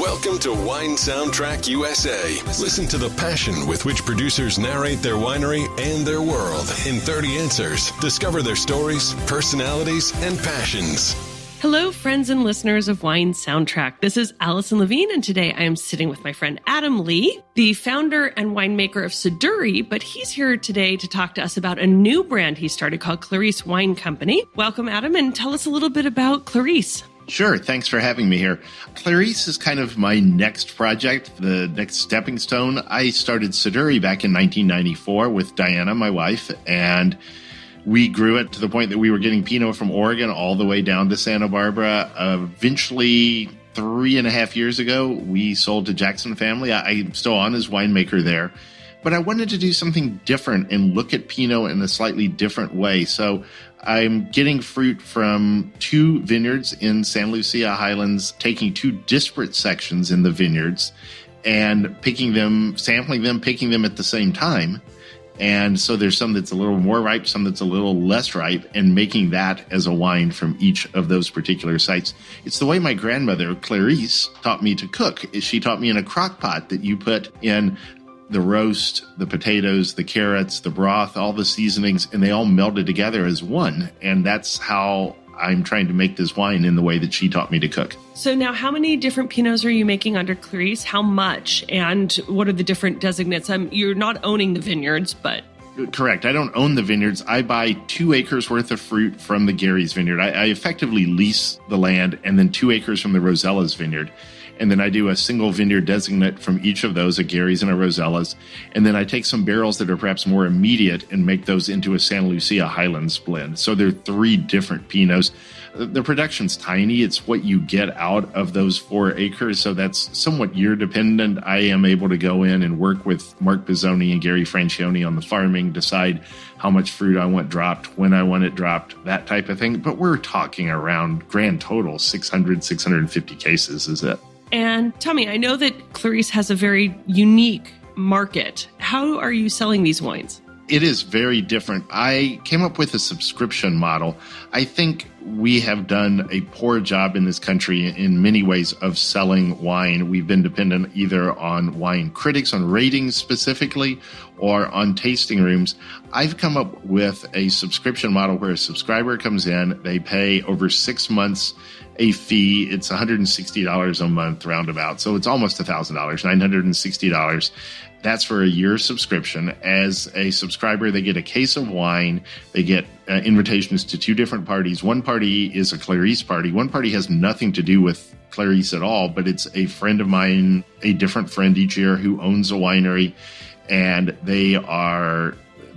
Welcome to Wine Soundtrack USA. Listen to the passion with which producers narrate their winery and their world in 30 answers. Discover their stories, personalities, and passions. Hello, friends and listeners of Wine Soundtrack. This is Allison Levine, and today I am sitting with my friend Adam Lee, the founder and winemaker of Siduri, but he's here today to talk to us about a new brand he started called Clarice Wine Company. Welcome, Adam, and tell us a little bit about Clarice. Sure. Thanks for having me here. Clarice is kind of my next project, the next stepping stone. I started Siduri back in 1994 with Diana, my wife, and we grew it to the point that we were getting Pinot from Oregon all the way down to Santa Barbara. Eventually, 3.5 years ago, we sold to Jackson Family. I'm still on as winemaker there. But I wanted to do something different and look at Pinot in a slightly different way. So I'm getting fruit from 2 vineyards in San Lucia Highlands, taking 2 disparate sections in the vineyards and picking them, sampling them, picking them at the same time. And so there's some that's a little more ripe, some that's a little less ripe, and making that as a wine from each of those particular sites. It's the way my grandmother, Clarice, taught me to cook. She taught me in a crock pot that you put in the roast, the potatoes, the carrots, the broth, all the seasonings, and they all melded together as one. And that's how I'm trying to make this wine in the way that she taught me to cook. So now how many different Pinots are you making under Clarice? How much? And what are the different designates? You're not owning the vineyards, but... Correct. I don't own the vineyards. I buy 2 acres worth of fruit from the Gary's vineyard. I effectively lease the land and then 2 acres from the Rosella's vineyard. And then I do a single vineyard designate from each of those, a Gary's and a Rosella's. And then I take some barrels that are perhaps more immediate and make those into a Santa Lucia Highlands blend. So there are 3 different Pinots. The production's tiny. It's what you get out of those 4 acres. So that's somewhat year dependent. I am able to go in and work with Mark Bizzoni and Gary Francione on the farming, decide how much fruit I want dropped, when I want it dropped, that type of thing. But we're talking around grand total 600, 650 cases is it. And tell me, I know that Clarice has a very unique market. How are you selling these wines? It is very different. I came up with a subscription model. I think we have done a poor job in this country in many ways of selling wine. We've been dependent either on wine critics, on ratings specifically, or on tasting rooms. I've come up with a subscription model where a subscriber comes in, they pay over 6 months a fee. It's $160 a month roundabout. So it's almost $1,000, $960. That's for a year subscription. As a subscriber, they get a case of wine. They get invitations to 2 different parties. One party is a Clarice party. One party has nothing to do with Clarice at all, but it's a friend of mine, a different friend each year who owns a winery, and they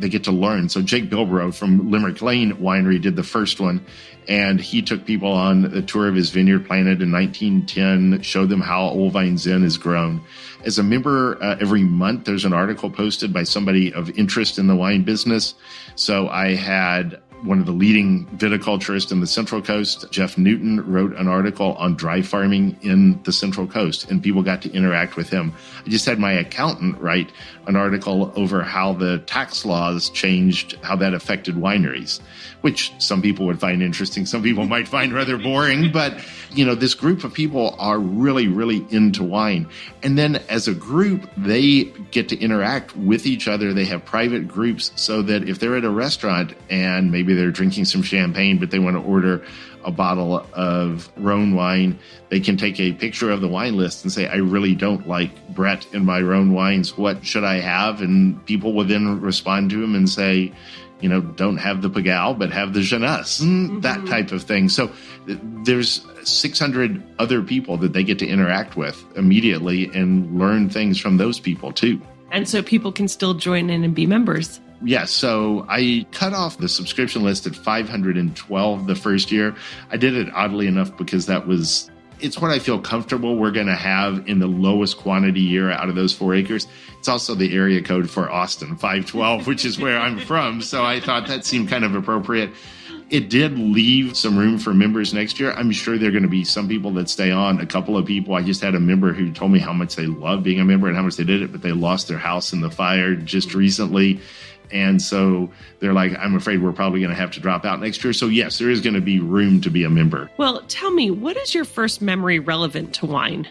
get to learn. So Jake Bilbrough from Limerick Lane Winery did the first one, and he took people on a tour of his vineyard planted in 1910, showed them how Old Vine Zen is grown. As a member, every month there's an article posted by somebody of interest in the wine business. So I had one of the leading viticulturists in the Central Coast, Jeff Newton, wrote an article on dry farming in the Central Coast, and people got to interact with him. I just had my accountant write an article over how the tax laws changed, how that affected wineries, which some people would find interesting. Some people might find rather boring, but this group of people are really, really into wine. And then as a group, they get to interact with each other. They have private groups so that if they're at a restaurant and maybe they're drinking some champagne, but they want to order a bottle of Rhone wine, they can take a picture of the wine list and say, I really don't like Brett in my Rhone wines. What should I have? And people will then respond to them and say, don't have the Pigalle, but have the Jeunesse, that type of thing. So there's 600 other people that they get to interact with immediately and learn things from those people too. And so people can still join in and be members. Yes, so I cut off the subscription list at 512 the first year. I did it oddly enough because it's what I feel comfortable we're going to have in the lowest quantity year out of those 4 acres. It's also the area code for Austin, 512, which is where I'm from. So I thought that seemed kind of appropriate. It did leave some room for members next year. I'm sure there are going to be some people that stay on, a couple of people. I just had a member who told me how much they love being a member and how much they did it, but they lost their house in the fire just recently. And so they're like, I'm afraid we're probably going to have to drop out next year. So yes, there is going to be room to be a member. Well, tell me, what is your first memory relevant to wine?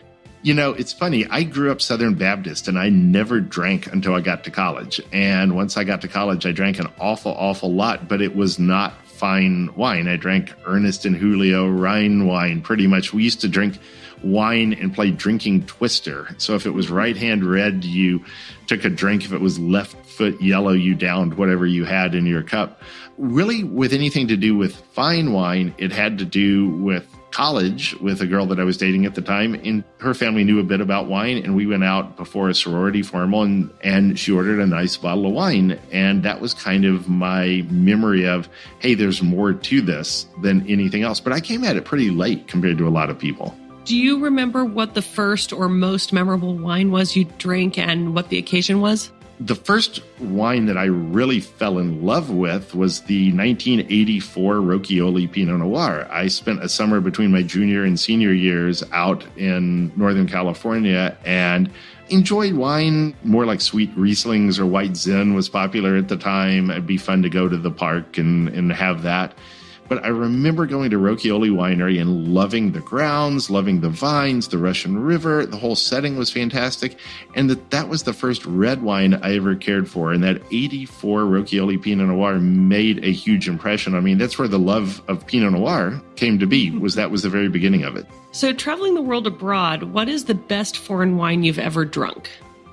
It's funny. I grew up Southern Baptist and I never drank until I got to college. And once I got to college, I drank an awful lot, but it was not fine wine. I drank Ernest and Julio Rhine wine pretty much. We used to drink wine and play drinking twister. So if it was right hand red, you took a drink. If it was left foot yellow, you downed whatever you had in your cup. Really, with anything to do with fine wine, it had to do with college with a girl that I was dating at the time, and her family knew a bit about wine, and we went out before a sorority formal, and she ordered a nice bottle of wine, and that was kind of my memory of, hey, there's more to this than anything else. But I came at it pretty late compared to a lot of people. Do you remember what the first or most memorable wine was you drank and what the occasion was? The first wine that I really fell in love with was the 1984 Rocchioli Pinot Noir. I spent a summer between my junior and senior years out in Northern California and enjoyed wine more like sweet Rieslings or White Zin was popular at the time. It'd be fun to go to the park and have that. But I remember going to Rocchioli Winery and loving the grounds, loving the vines, the Russian River. The whole setting was fantastic. And that was the first red wine I ever cared for. And that 84 Rocchioli Pinot Noir made a huge impression on me. That's where the love of Pinot Noir came to be, was the very beginning of it. So traveling the world abroad, what is the best foreign wine you've ever drunk?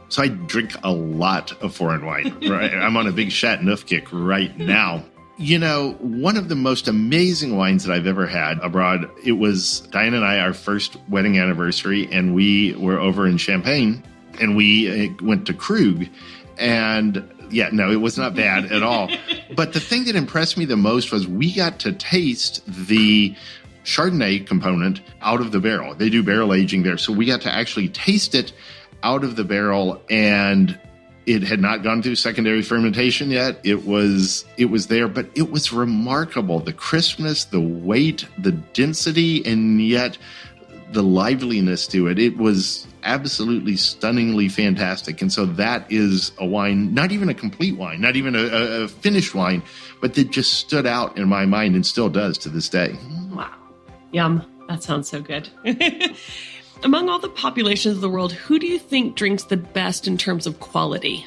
So I drink a lot of foreign wine. Right? I'm on a big Chateauneuf kick right now. One of the most amazing wines that I've ever had abroad, it was Diane and I, our first wedding anniversary, and we were over in Champagne, and we went to Krug. And it was not bad at all. But the thing that impressed me the most was we got to taste the Chardonnay component out of the barrel. They do barrel aging there. So we got to actually taste it out of the barrel, and it had not gone through secondary fermentation yet. It was there, but it was remarkable. The crispness, the weight, the density, and yet the liveliness to it. It was absolutely stunningly fantastic. And so that is a wine, not even a complete wine, not even a finished wine, but that just stood out in my mind and still does to this day. Wow. Yum. That sounds so good. Among all the populations of the world, who do you think drinks the best in terms of quality?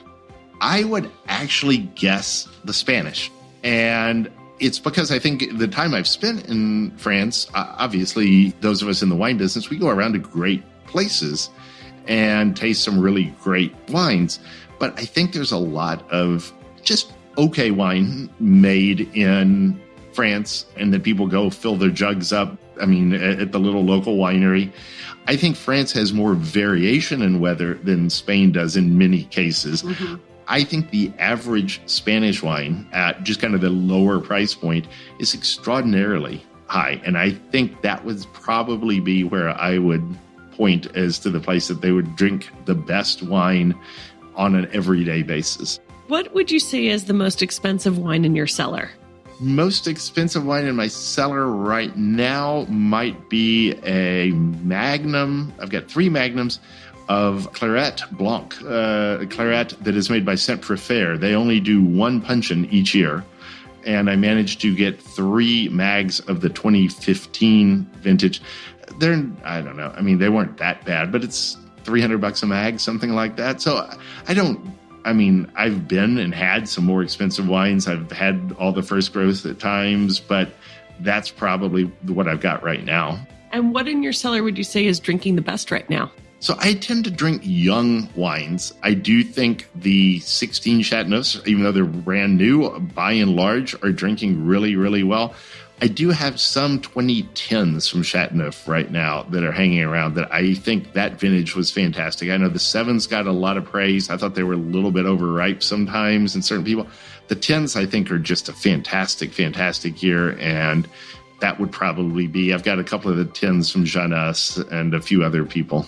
I would actually guess the Spanish. And it's because I think the time I've spent in France, obviously, those of us in the wine business, we go around to great places and taste some really great wines. But I think there's a lot of just okay wine made in France, and then people go fill their jugs up, at the little local winery. I think France has more variation in weather than Spain does in many cases. Mm-hmm. I think the average Spanish wine at just kind of the lower price point is extraordinarily high. And I think that would probably be where I would point as to the place that they would drink the best wine on an everyday basis. What would you say is the most expensive wine in your cellar? Most expensive wine in my cellar right now might be a Magnum. I've got 3 Magnums of Claret Blanc, Claret that is made by Saint Prefer. They only do 1 puncheon each year. And I managed to get 3 mags of the 2015 vintage. I don't know. They weren't that bad, but it's $300 a mag, something like that. So I've been and had some more expensive wines. I've had all the first growth at times, but that's probably what I've got right now. And what in your cellar would you say is drinking the best right now? So I tend to drink young wines. I do think the 16 Chateauneufs, even though they're brand new, by and large, are drinking really, really well. I do have some 2010s from Chateauneuf right now that are hanging around that I think that vintage was fantastic. I know the 7s got a lot of praise. I thought they were a little bit overripe sometimes in certain people. The 10s, I think, are just a fantastic, fantastic year. And that would probably be, I've got a couple of the 10s from Jeunesse and a few other people.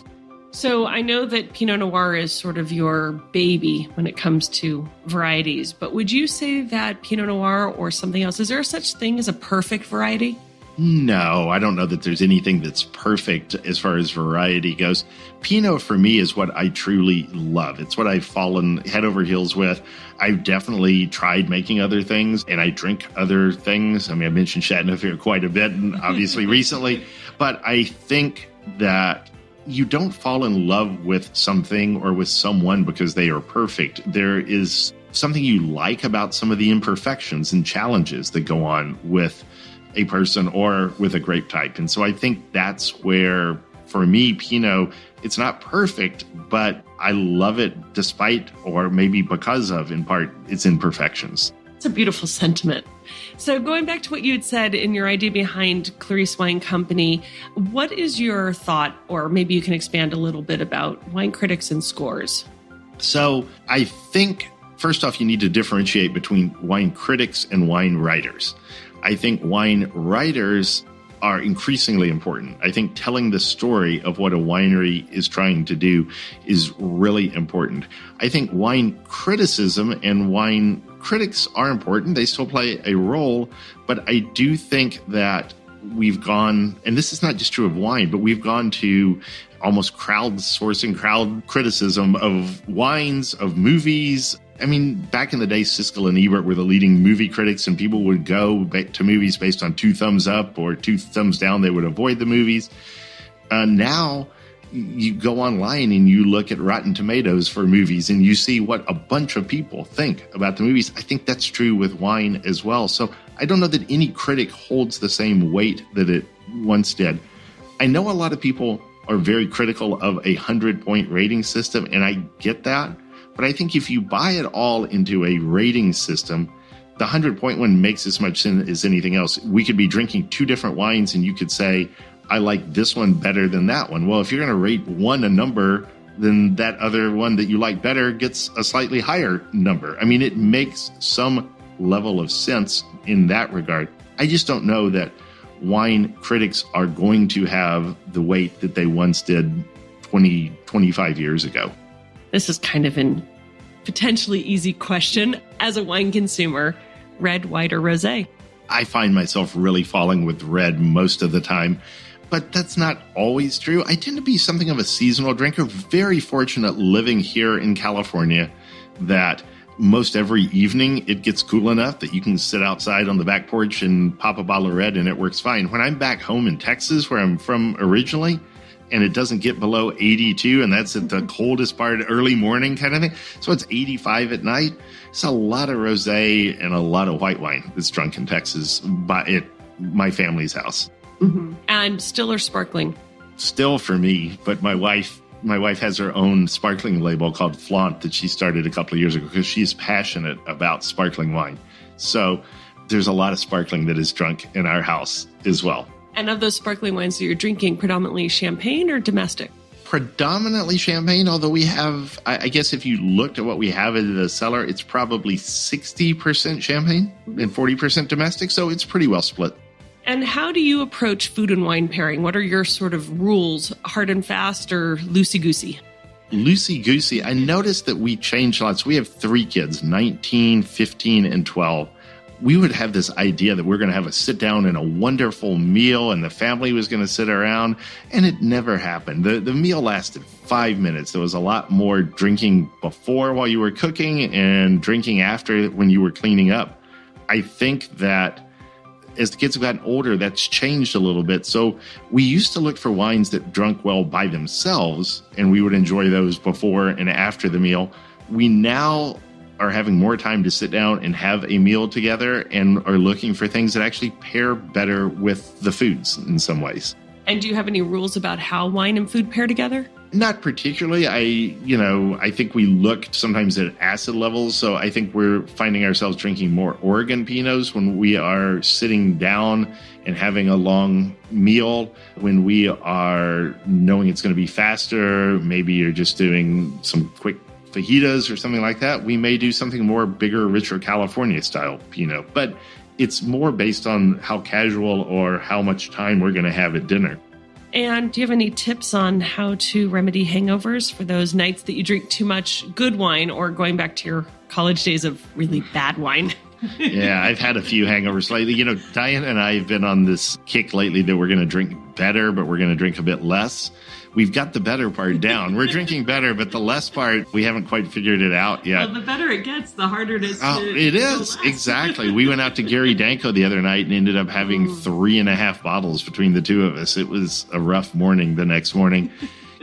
So I know that Pinot Noir is sort of your baby when it comes to varieties, but would you say that Pinot Noir or something else, is there such thing as a perfect variety? No, I don't know that there's anything that's perfect as far as variety goes. Pinot for me is what I truly love. It's what I've fallen head over heels with. I've definitely tried making other things, and I drink other things. I mentioned Chateauneuf here quite a bit, and obviously recently, but I think that you don't fall in love with something or with someone because they are perfect. There is something you like about some of the imperfections and challenges that go on with a person or with a grape type. And so I think that's where, for me, Pinot, it's not perfect, but I love it despite, or maybe because of, in part, its imperfections. It's a beautiful sentiment. So going back to what you had said in your idea behind Clarice Wine Company, what is your thought, or maybe you can expand a little bit about wine critics and scores? So I think, first off, you need to differentiate between wine critics and wine writers. I think wine writers are increasingly important. I think telling the story of what a winery is trying to do is really important. I think wine criticism and wine critics are important. They still play a role, but I do think that we've gone, and this is not just true of wine, but we've gone to almost crowdsourcing, crowd criticism of wines, of movies. I mean, back in the day, Siskel and Ebert were the leading movie critics, and people would go to movies based on 2 thumbs up or 2 thumbs down. They would avoid the movies. Now, you go online and you look at Rotten Tomatoes for movies and you see what a bunch of people think about the movies. I think that's true with wine as well. So I don't know that any critic holds the same weight that it once did. I know a lot of people are very critical of a 100-point rating system, and I get that. But I think if you buy it all into a rating system, the 100-point one makes as much sense as anything else. We could be drinking 2 different wines and you could say, I like this one better than that one. Well, if you're going to rate one a number, then that other one that you like better gets a slightly higher number. I mean, it makes some level of sense in that regard. I just don't know that wine critics are going to have the weight that they once did 20, 25 years ago. This is kind of an potentially easy question. As a wine consumer, red, white, or rosé? I find myself really falling with red most of the time, but that's not always true. I tend to be something of a seasonal drinker. Very fortunate living here in California that most every evening it gets cool enough that you can sit outside on the back porch and pop a bottle of red and it works fine. When I'm back home in Texas, where I'm from originally, and it doesn't get below 82, and that's at the coldest part, early morning kind of thing. So it's 85 at night. It's a lot of rosé and a lot of white wine that's drunk in Texas at my family's house. Mm-hmm. And still or sparkling? Still for me, but my wife has her own sparkling label called Fonte that she started a couple of years ago because she's passionate about sparkling wine. So there's a lot of sparkling that is drunk in our house as well. And of those sparkling wines that you're drinking, predominantly champagne or domestic? Predominantly champagne, although we have, I guess if you looked at what we have in the cellar, it's probably 60% champagne and 40% domestic. So it's pretty well split. And how do you approach food and wine pairing? What are your sort of rules, hard and fast or loosey-goosey? Loosey-goosey. I noticed that we changed lots. We have 3 kids, 19, 15, and 12. We would have this idea that we're going to have a sit down and a wonderful meal and the family was going to sit around, and it never happened. The meal lasted 5 minutes. There was a lot more drinking before while you were cooking and drinking after when you were cleaning up. I think that as the kids have gotten older, that's changed a little bit. So we used to look for wines that drunk well by themselves, and we would enjoy those before and after the meal. We now are having more time to sit down and have a meal together and are looking for things that actually pair better with the foods in some ways. And do you have any rules about how wine and food pair together? Not particularly. I think we look sometimes at acid levels. So I think we're finding ourselves drinking more Oregon Pinots when we are sitting down and having a long meal. When we are knowing it's going to be faster, maybe you're just doing some quick fajitas or something like that, we may do something more bigger, richer California style Pinot. But it's more based on how casual or how much time we're going to have at dinner. And do you have any tips on how to remedy hangovers for those nights that you drink too much good wine, or going back to your college days of really bad wine? Yeah, I've had a few hangovers lately. Diane and I have been on this kick lately that we're going to drink better, but we're going to drink a bit less. We've got the better part down. We're drinking better, but the less part, we haven't quite figured it out yet. Well, the better it gets, the harder it is to It is, exactly. We went out to Gary Danko the other night and ended up having 3.5 bottles between the two of us. It was a rough morning the next morning.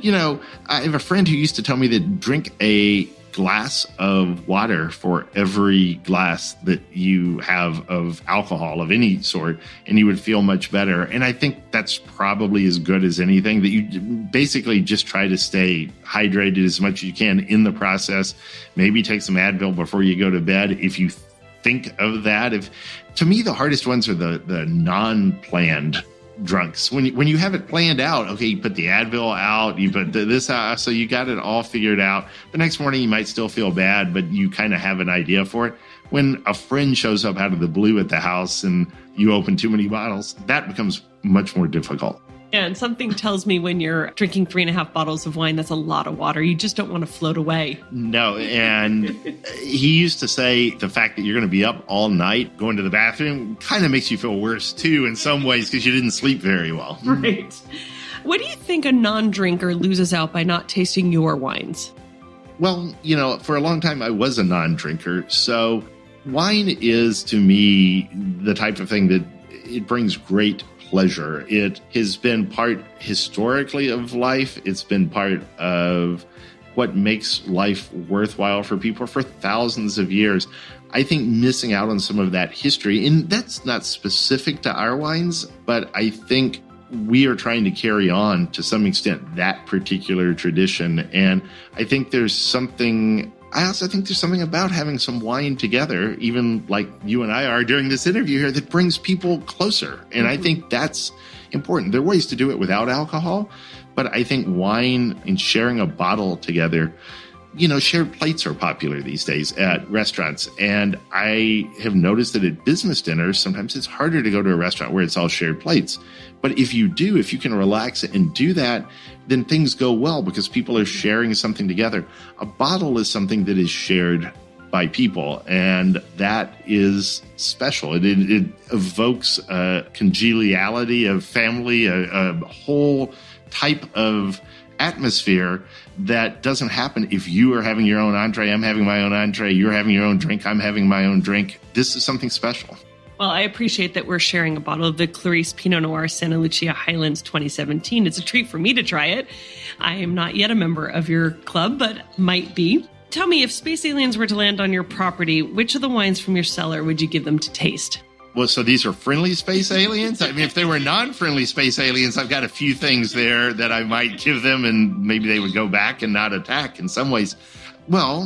I have a friend who used to tell me that drink a glass of water for every glass that you have of alcohol of any sort, and you would feel much better. And I think that's probably as good as anything, that you basically just try to stay hydrated as much as you can in the process. Maybe take some Advil before you go to bed if you think of that. To me, the hardest ones are the non-planned drunks. When you have it planned out, okay, you put the Advil out, you put this out, so you got it all figured out. The next morning you might still feel bad, but you kind of have an idea for it. When a friend shows up out of the blue at the house and you open too many bottles, that becomes much more difficult. And something tells me when you're drinking 3.5 bottles of wine, that's a lot of water. You just don't want to float away. No, and he used to say the fact that you're going to be up all night going to the bathroom kind of makes you feel worse, too, in some ways, because you didn't sleep very well. Right. What do you think a non-drinker loses out by not tasting your wines? Well, for a long time, I was a non-drinker. So wine is, to me, the type of thing that it brings great pleasure. It has been part historically of life. It's been part of what makes life worthwhile for people for thousands of years. I think missing out on some of that history, and that's not specific to our wines, but I think we are trying to carry on to some extent that particular tradition. And I think I also think there's something about having some wine together, even like you and I are during this interview here, that brings people closer. And I think that's important. There are ways to do it without alcohol, but I think wine and sharing a bottle together, shared plates are popular these days at restaurants. And I have noticed that at business dinners, sometimes it's harder to go to a restaurant where it's all shared plates. But if you can relax and do that, then things go well because people are sharing something together. A bottle is something that is shared by people, and that is special. It evokes a congeniality of family, a whole type of atmosphere that doesn't happen if you are having your own entree, I'm having my own entree, you're having your own drink, I'm having my own drink. This is something special. Well, I appreciate that we're sharing a bottle of the Clarice Pinot Noir Santa Lucia Highlands 2017. It's a treat for me to try it. I am not yet a member of your club, but might be. Tell me, if space aliens were to land on your property, which of the wines from your cellar would you give them to taste? Well, so these are friendly space aliens? I mean, if they were non-friendly space aliens, I've got a few things there that I might give them, and maybe they would go back and not attack in some ways. Well,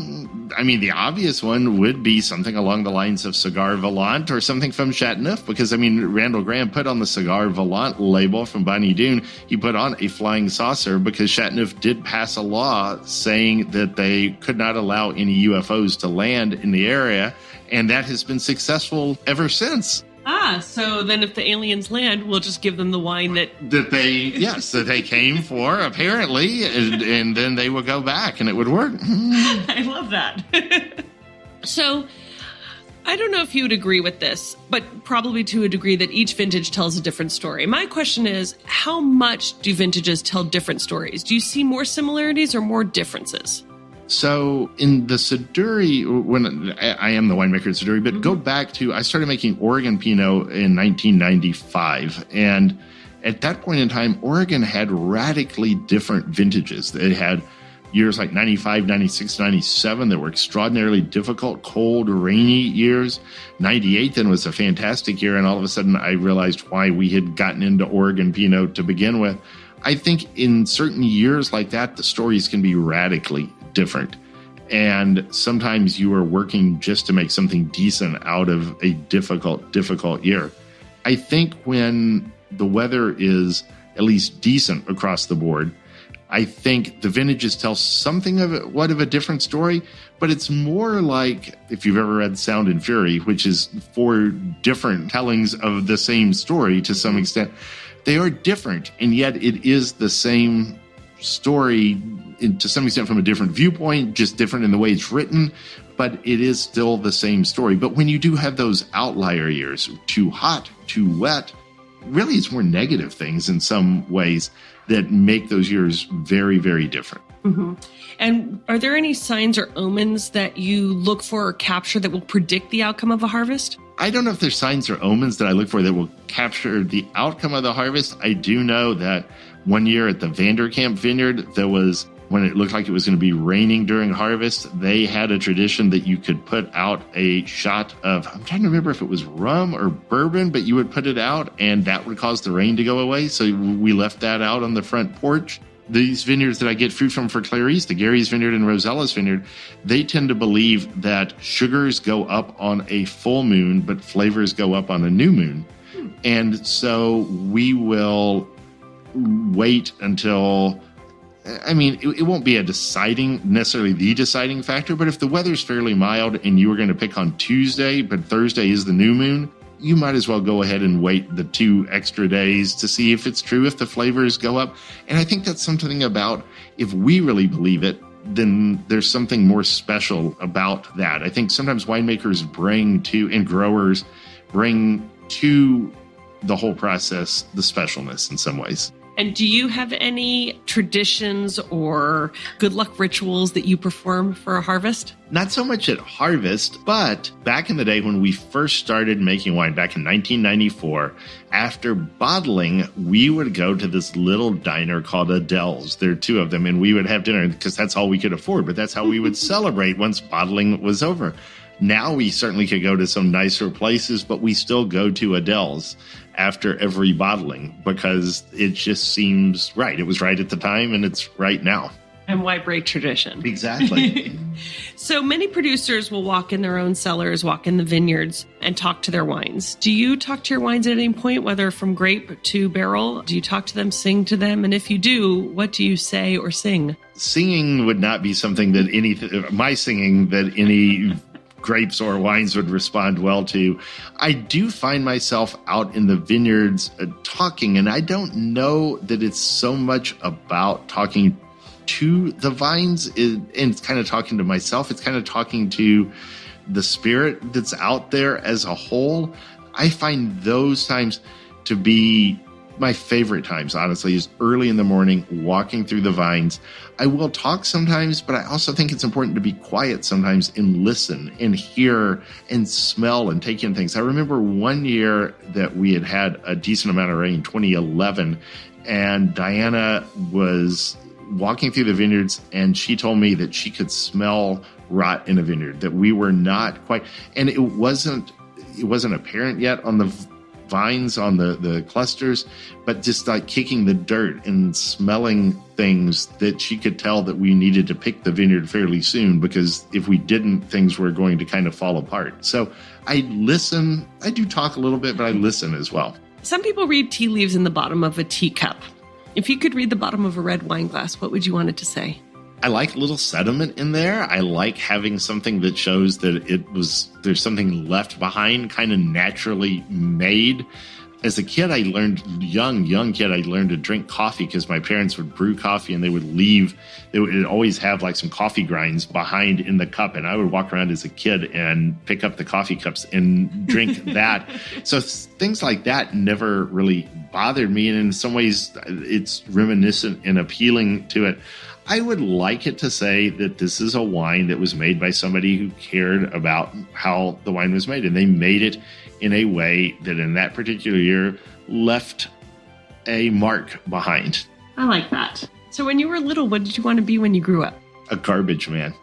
I mean, the obvious one would be something along the lines of Cigar Volant or something from Chateauneuf, because, Randall Graham put on the Cigar Volant label from Bonnie Doon, he put on a flying saucer because Chateauneuf did pass a law saying that they could not allow any UFOs to land in the area, and that has been successful ever since. So then if the aliens land, we'll just give them the wine that they came for, apparently, and then they will go back and it would work. I love that. So I don't know if you would agree with this, but probably to a degree that each vintage tells a different story. My question is, how much do vintages tell different stories? Do you see more similarities or more differences? So in the Siduri, when I am the winemaker at Siduri, but go back to, I started making Oregon Pinot in 1995. And at that point in time, Oregon had radically different vintages. They had years like 95, 96, 97 that were extraordinarily difficult, cold, rainy years. 98 then was a fantastic year. And all of a sudden I realized why we had gotten into Oregon Pinot to begin with. I think in certain years like that, the stories can be radically different. And sometimes you are working just to make something decent out of a difficult year. I think when the weather is at least decent across the board, I think the vintages tell something of a different story, but it's more like, if you've ever read Sound and Fury, which is 4 different tellings of the same story to some extent. They are different, and yet it is the same story to some extent from a different viewpoint, just different in the way it's written, but it is still the same story. But when you do have those outlier years, too hot, too wet, really it's more negative things in some ways that make those years very, very different. Mm-hmm. And are there any signs or omens that you look for or capture that will predict the outcome of a harvest? I don't know if there's signs or omens that I look for that will capture the outcome of the harvest. I do know that One year at the Vanderkamp Vineyard, there was, when it looked like it was going to be raining during harvest, they had a tradition that you could put out a shot of, I'm trying to remember if it was rum or bourbon, but you would put it out and that would cause the rain to go away. So we left that out on the front porch. These vineyards that I get fruit from for Clarice, the Gary's Vineyard and Rosella's Vineyard, they tend to believe that sugars go up on a full moon, but flavors go up on a new moon. And so we will wait until, I mean, it won't be necessarily the deciding factor, but if the weather's fairly mild and you were going to pick on Tuesday, but Thursday is the new moon, you might as well go ahead and wait the 2 extra days to see if it's true, if the flavors go up. And I think that's something about, if we really believe it, then there's something more special about that. I think sometimes winemakers and growers bring to the whole process the specialness in some ways. And do you have any traditions or good luck rituals that you perform for a harvest? Not so much at harvest, but back in the day when we first started making wine back in 1994, after bottling, we would go to this little diner called Adele's. There are 2 of them, and we would have dinner because that's all we could afford, but that's how we would celebrate once bottling was over. Now we certainly could go to some nicer places, but we still go to Adele's after every bottling because it just seems right. It was right at the time and it's right now. And why break tradition? Exactly. So many producers will walk in their own cellars, walk in the vineyards and talk to their wines. Do you talk to your wines at any point, whether from grape to barrel? Do you talk to them, sing to them? And if you do, what do you say or sing? Singing would not be something that my singing that any grapes or wines would respond well to. I do find myself out in the vineyards talking, and I don't know that it's so much about talking to the vines and it's kind of talking to myself. It's kind of talking to the spirit that's out there as a whole. I find those times to be my favorite times, honestly, is early in the morning, walking through the vines. I will talk sometimes, but I also think it's important to be quiet sometimes and listen and hear and smell and take in things. I remember one year that we had a decent amount of rain, 2011, and Diana was walking through the vineyards and she told me that she could smell rot in a vineyard, that we were not quite, and it wasn't apparent yet on the vines, on the clusters, but just like kicking the dirt and smelling things that she could tell that we needed to pick the vineyard fairly soon, because if we didn't, things were going to kind of fall apart. So I listen. I do talk a little bit, but I listen as well. Some people read tea leaves in the bottom of a teacup. If you could read the bottom of a red wine glass, what would you want it to say? I like a little sediment in there. I like having something that shows that there's something left behind, kind of naturally made. As a kid, I learned, young kid, I learned to drink coffee because my parents would brew coffee and they would always have like some coffee grinds behind in the cup. And I would walk around as a kid and pick up the coffee cups and drink that. So things like that never really bothered me. And in some ways, it's reminiscent and appealing to it. I would like it to say that this is a wine that was made by somebody who cared about how the wine was made. And they made it in a way that in that particular year left a mark behind. I like that. So when you were little, what did you want to be when you grew up? A garbage man.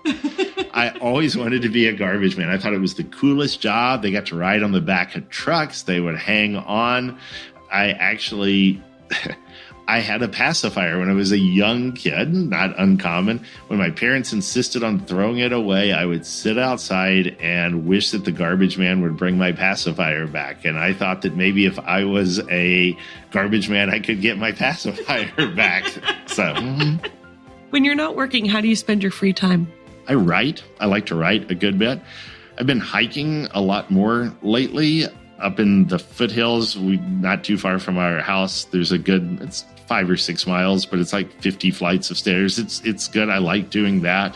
I always wanted to be a garbage man. I thought it was the coolest job. They got to ride on the back of trucks. They would hang on. I had a pacifier when I was a young kid, not uncommon. When my parents insisted on throwing it away, I would sit outside and wish that the garbage man would bring my pacifier back. And I thought that maybe if I was a garbage man, I could get my pacifier back. So, When you're not working, how do you spend your free time? I write. I like to write a good bit. I've been hiking a lot more lately. Up in the foothills, not too far from our house, it's 5 or 6 miles, but it's like 50 flights of stairs. It's good. I like doing that.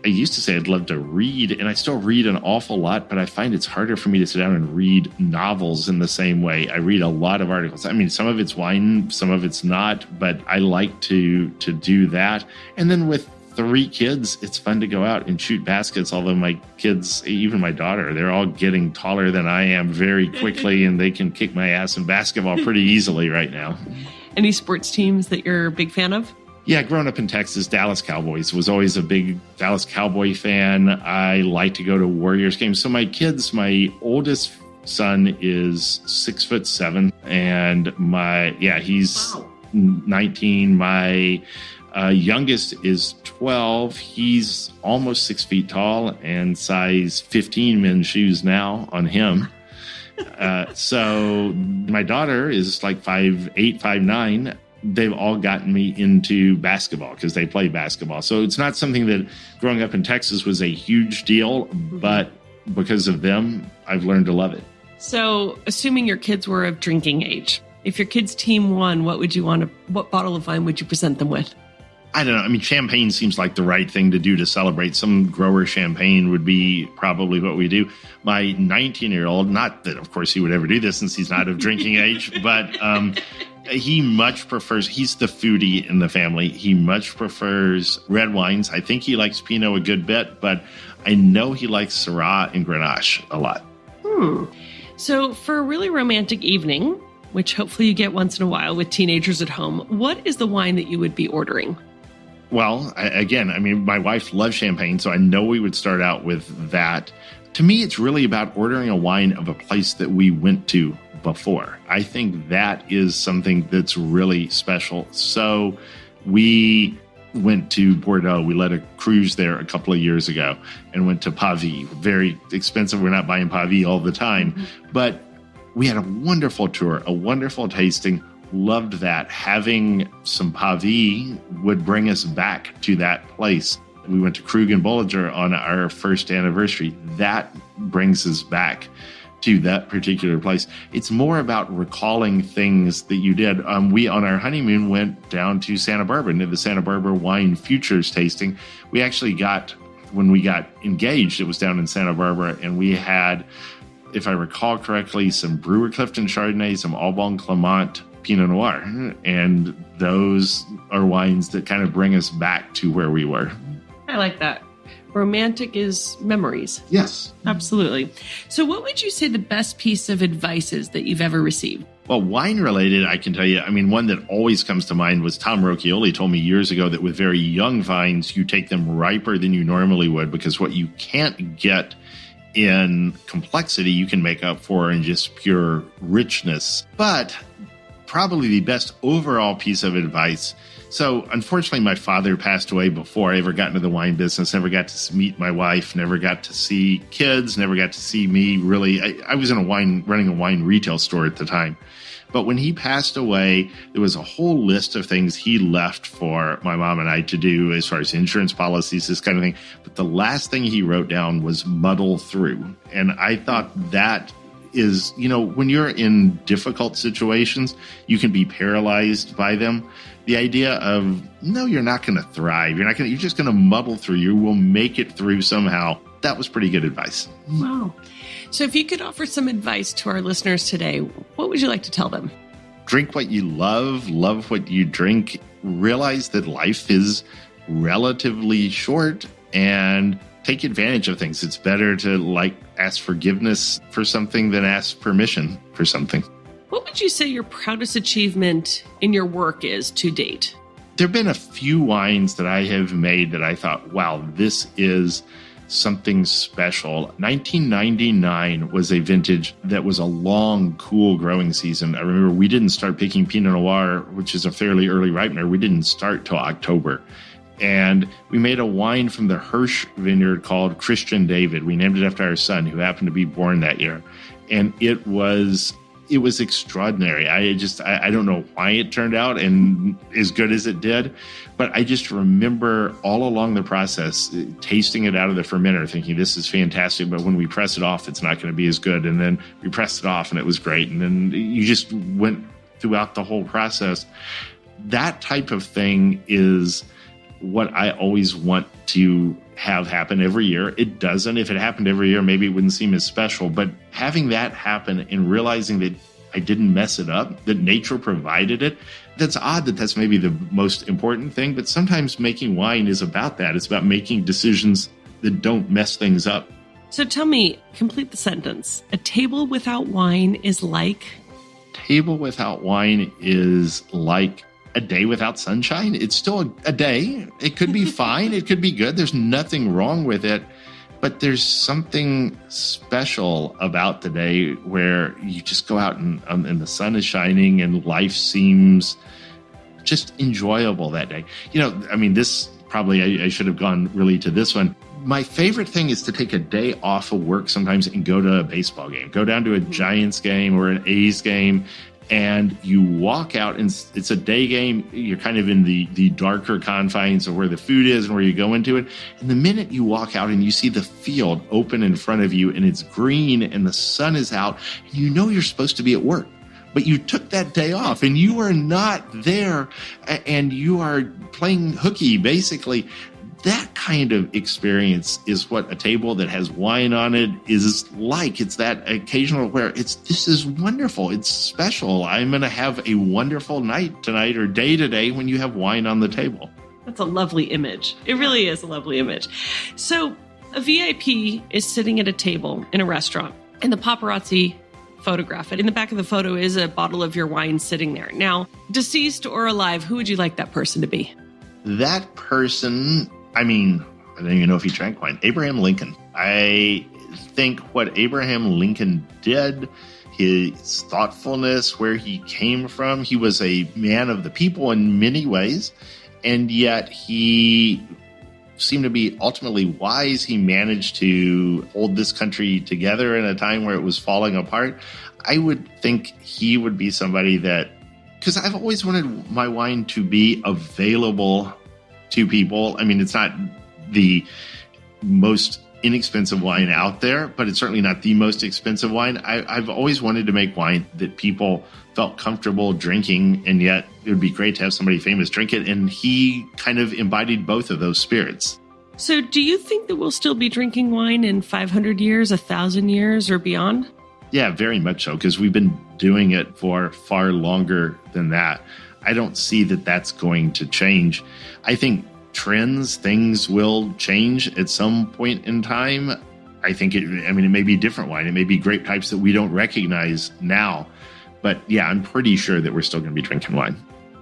I used to say I'd love to read, and I still read an awful lot, but I find it's harder for me to sit down and read novels in the same way. I read a lot of articles. I mean, some of it's wine, some of it's not, but I like to do that. And then with 3 kids, it's fun to go out and shoot baskets, although my kids, even my daughter, they're all getting taller than I am very quickly, and they can kick my ass in basketball pretty easily right now. Any sports teams that you're a big fan of? Yeah, growing up in Texas, Dallas Cowboys was always a big Dallas Cowboy fan. I like to go to Warriors games. So my kids, my oldest son is 6'7", and he's 19. My youngest is 12. He's almost 6 feet tall and size 15 men's shoes now on him. So my daughter is like 5'8", 5'9". They've all gotten me into basketball because they play basketball. So it's not something that growing up in Texas was a huge deal, but because of them, I've learned to love it. So assuming your kids were of drinking age, if your kids' team won, what bottle of wine would you present them with? I don't know. I mean, champagne seems like the right thing to do to celebrate. Some grower champagne would be probably what we do. My 19-year-old, not that, of course, he would ever do this since he's not of drinking age, but he much prefers, he's the foodie in the family. He much prefers red wines. I think he likes Pinot a good bit, but I know he likes Syrah and Grenache a lot. So for a really romantic evening, which hopefully you get once in a while with teenagers at home, what is the wine that you would be ordering? Well, my wife loves champagne, so I know we would start out with that. To me, it's really about ordering a wine of a place that we went to before. I think that is something that's really special. So we went to Bordeaux. We led a cruise there a couple of years ago and went to Pavie. Very expensive. We're not buying Pavie all the time, but we had a wonderful tour, a wonderful tasting. Loved that. Having some Pavie would bring us back to that place. We went to Krug and Bollinger on our first anniversary. That brings us back to that particular place. It's more about recalling things that you did. We, on our honeymoon, went down to Santa Barbara and did the Santa Barbara Wine Futures tasting. We actually when we got engaged, it was down in Santa Barbara, and we had, if I recall correctly, some Brewer Clifton Chardonnay, some Albon Clement Pinot Noir. And those are wines that kind of bring us back to where we were. I like that. Romantic is memories. Yes. Absolutely. So what would you say the best piece of advice is that you've ever received? Well, wine related, I can tell you, one that always comes to mind was Tom Rocchioli told me years ago that with very young vines, you take them riper than you normally would, because what you can't get in complexity, you can make up for in just pure richness. But probably the best overall piece of advice. So unfortunately, my father passed away before I ever got into the wine business, never got to meet my wife, never got to see kids, never got to see me really. I was running a wine retail store at the time. But when he passed away, there was a whole list of things he left for my mom and I to do as far as insurance policies, this kind of thing. But the last thing he wrote down was muddle through. And I thought that is, when you're in difficult situations, you can be paralyzed by them. The idea of, no, you're not going to thrive. You're just going to muddle through. You will make it through somehow. That was pretty good advice. Wow. So if you could offer some advice to our listeners today, what would you like to tell them? Drink what you love what you drink. Realize that life is relatively short and take advantage of things. It's better to ask forgiveness for something than ask permission for something. What would you say your proudest achievement in your work is to date? There have been a few wines that I have made that I thought, wow, this is something special. 1999 was a vintage that was a long, cool growing season. I remember we didn't start picking Pinot Noir, which is a fairly early ripener. We didn't start till October. And we made a wine from the Hirsch vineyard called Christian David. We named it after our son, who happened to be born that year. And it was extraordinary. I don't know why it turned out and as good as it did, but I just remember all along the process, tasting it out of the fermenter, thinking this is fantastic, but when we press it off, it's not going to be as good. And then we pressed it off and it was great. And then you just went throughout the whole process. That type of thing is what I always want to have happen every year. It doesn't. If it happened every year, maybe it wouldn't seem as special. But having that happen and realizing that I didn't mess it up, that nature provided it, that's odd that that's maybe the most important thing. But sometimes making wine is about that. It's about making decisions that don't mess things up. So tell me, complete the sentence. A table without wine is like? table without wine is like a day without sunshine. It's still a day. It could be fine. It could be good. There's nothing wrong with it. But there's something special about the day where you just go out and the sun is shining and life seems just enjoyable that day. This probably I should have gone really to this one. My favorite thing is to take a day off of work sometimes and go to a baseball game, go down to a Giants game or an A's game, and you walk out and it's a day game. You're kind of in the darker confines of where the food is and where you go into it. And the minute you walk out and you see the field open in front of you and it's green and the sun is out, you know you're supposed to be at work. But you took that day off and you are not there and you are playing hooky, basically. That kind of experience is what a table that has wine on it is like. It's that occasional where this is wonderful. It's special. I'm going to have a wonderful night tonight or day today when you have wine on the table. That's a lovely image. It really is a lovely image. So a VIP is sitting at a table in a restaurant and the paparazzi photograph it. In the back of the photo is a bottle of your wine sitting there. Now, deceased or alive, who would you like that person to be? That person, I don't even know if he drank wine. Abraham Lincoln. I think what Abraham Lincoln did, his thoughtfulness, where he came from, he was a man of the people in many ways, and yet he seemed to be ultimately wise. He managed to hold this country together in a time where it was falling apart. I would think he would be somebody that, because I've always wanted my wine to be available to people. It's not the most inexpensive wine out there, but it's certainly not the most expensive wine. I've always wanted to make wine that people felt comfortable drinking, and yet it would be great to have somebody famous drink it. And he kind of embodied both of those spirits. So do you think that we'll still be drinking wine in 500 years, 1,000 years, or beyond? Yeah, very much so, because we've been doing it for far longer than that. I don't see that that's going to change. I think things will change at some point in time. I think it may be different wine. It may be grape types that we don't recognize now. But yeah, I'm pretty sure that we're still going to be drinking wine.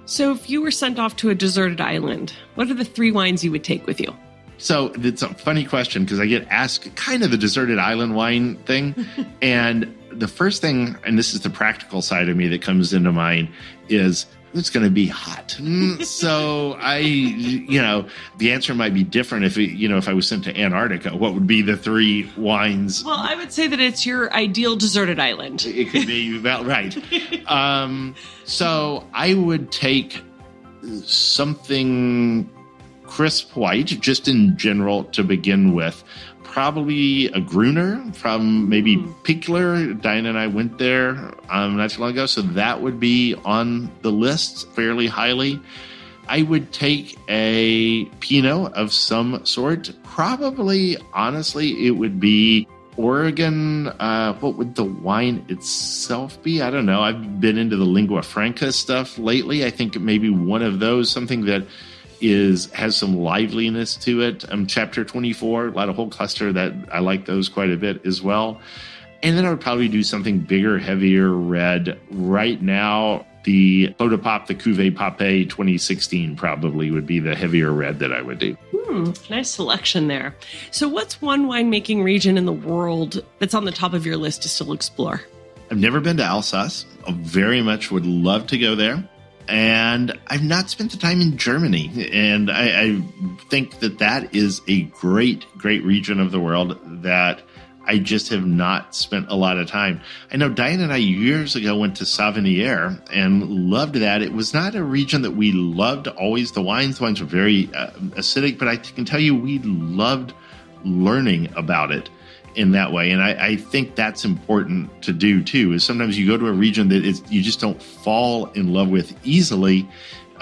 So if you were sent off to a deserted island, what are the 3 wines you would take with you? So it's a funny question because I get asked kind of the deserted island wine thing. And the first thing, and this is the practical side of me that comes into mind, is it's going to be hot. So the answer might be different if I was sent to Antarctica. What would be the 3 wines? Well, I would say that it's your ideal deserted island. It could be about right. So I would take something crisp white, just in general to begin with. Probably a Gruner from maybe Pickler. Diane and I went there not too long ago, so that would be on the list fairly highly. I would take a Pinot of some sort. Probably, honestly, it would be Oregon. What would the wine itself be? I don't know. I've been into the lingua franca stuff lately. I think maybe one of those, something that has some liveliness to it. Chapter 24, a lot of whole cluster that I like those quite a bit as well. And then I would probably do something bigger, heavier red. Right now, the Fonte Pop, the Cuvée Papé 2016 probably would be the heavier red that I would do. Nice selection there. So what's one winemaking region in the world that's on the top of your list to still explore? I've never been to Alsace. I very much would love to go there. And I've not spent the time in Germany. And I think that is a great, great region of the world that I just have not spent a lot of time. I know Diane and I years ago went to Savennières and loved that. It was not a region that we loved always. The wines were very acidic, but I can tell you we loved learning about it in that way. And I think that's important to do too, is sometimes you go to a region that you just don't fall in love with easily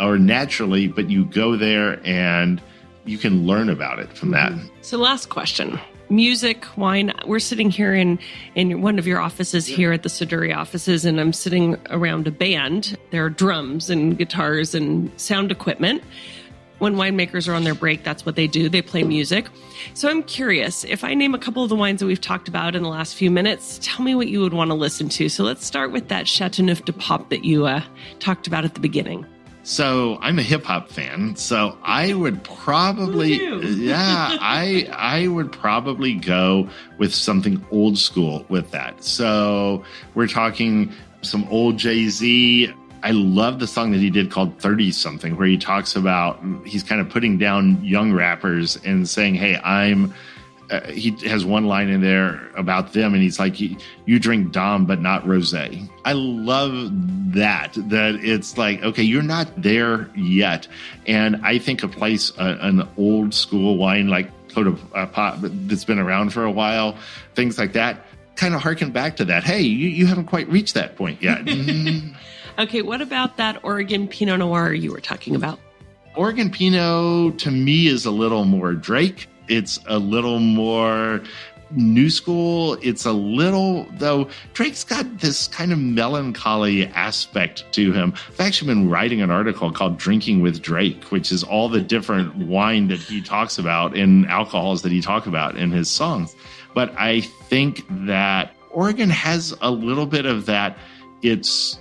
or naturally, but you go there and you can learn about it from that. So last question, music, wine. We're sitting here in one of your offices here at the Siduri offices, and I'm sitting around a band. There are drums and guitars and sound equipment. When winemakers are on their break, that's what they do. They play music. So I'm curious, if I name a couple of the wines that we've talked about in the last few minutes, tell me what you would want to listen to. So let's start with that Chateauneuf du Pape that you talked about at the beginning. So I'm a hip hop fan, so I would probably, I would probably go with something old school with that. So we're talking some old Jay-Z. I love the song that he did called 30 something, where he talks about, he's kind of putting down young rappers and saying, hey, he has one line in there about them, and he's like, you drink Dom, but not rosé. I love that it's like, okay, you're not there yet. And I think a place, an old school wine like Clos du Pape that's been around for a while, things like that, kind of harken back to that. Hey, you haven't quite reached that point yet. Okay, what about that Oregon Pinot Noir you were talking about? Oregon Pinot, to me, is a little more Drake. It's a little more new school. It's a little, though, Drake's got this kind of melancholy aspect to him. I've actually been writing an article called Drinking with Drake, which is all the different wine that he talks about and alcohols that he talks about in his songs. But I think that Oregon has a little bit of that. It's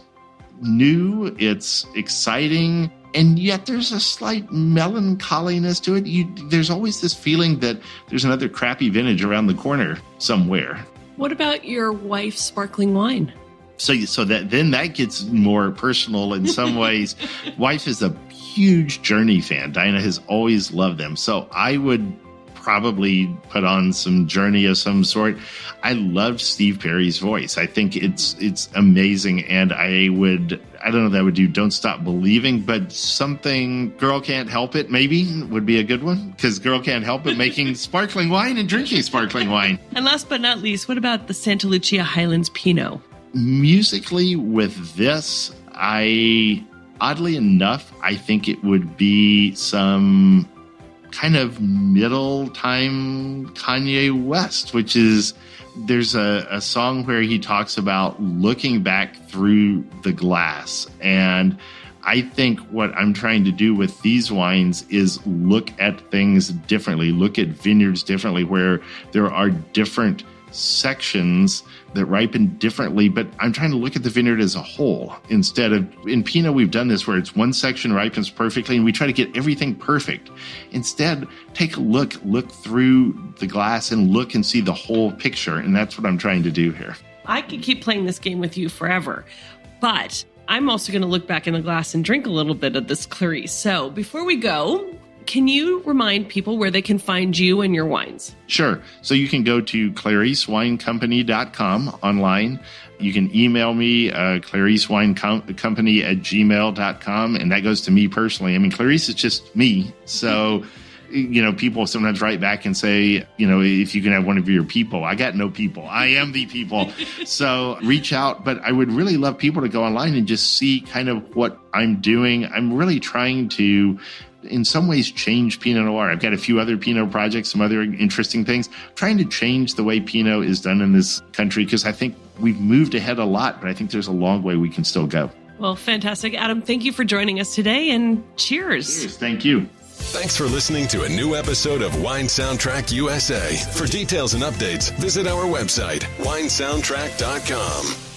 new, it's exciting, and yet there's a slight melancholiness to it. There's always this feeling that there's another crappy vintage around the corner somewhere. What about your wife's sparkling wine? So that gets more personal in some ways. Wife is a huge Journey fan. Dinah has always loved them. So I would probably put on some Journey of some sort. I love Steve Perry's voice. I think it's amazing, and I don't know that I would do Don't Stop Believing, but something Girl Can't Help It maybe would be a good one, because Girl Can't Help It making sparkling wine and drinking sparkling wine. And last but not least, what about the Santa Lucia Highlands Pinot? Musically with this, oddly enough, I think it would be some kind of middle time Kanye West, which is, there's a song where he talks about looking back through the glass. And I think what I'm trying to do with these wines is look at things differently, look at vineyards differently, where there are different sections that ripen differently, but I'm trying to look at the vineyard as a whole. Instead of, in Pinot, we've done this where it's one section ripens perfectly and we try to get everything perfect. Instead, take a look through the glass and look and see the whole picture. And that's what I'm trying to do here. I could keep playing this game with you forever, but I'm also going to look back in the glass and drink a little bit of this Clarice. So before we go, can you remind people where they can find you and your wines? Sure. So you can go to claricewinecompany.com online. You can email me, claricewinecompany@gmail.com, and that goes to me personally. I mean, Clarice is just me. So, people sometimes write back and say, if you can have one of your people. I got no people. I am the people. So reach out. But I would really love people to go online and just see kind of what I'm doing. I'm really trying to, in some ways, change Pinot Noir. I've got a few other Pinot projects, some other interesting things, trying to change the way Pinot is done in this country, because I think we've moved ahead a lot, but I think there's a long way we can still go. Well, fantastic. Adam, thank you for joining us today, and cheers. Cheers. Thank you. Thanks for listening to a new episode of Wine Soundtrack USA. For details and updates, visit our website, winesoundtrack.com.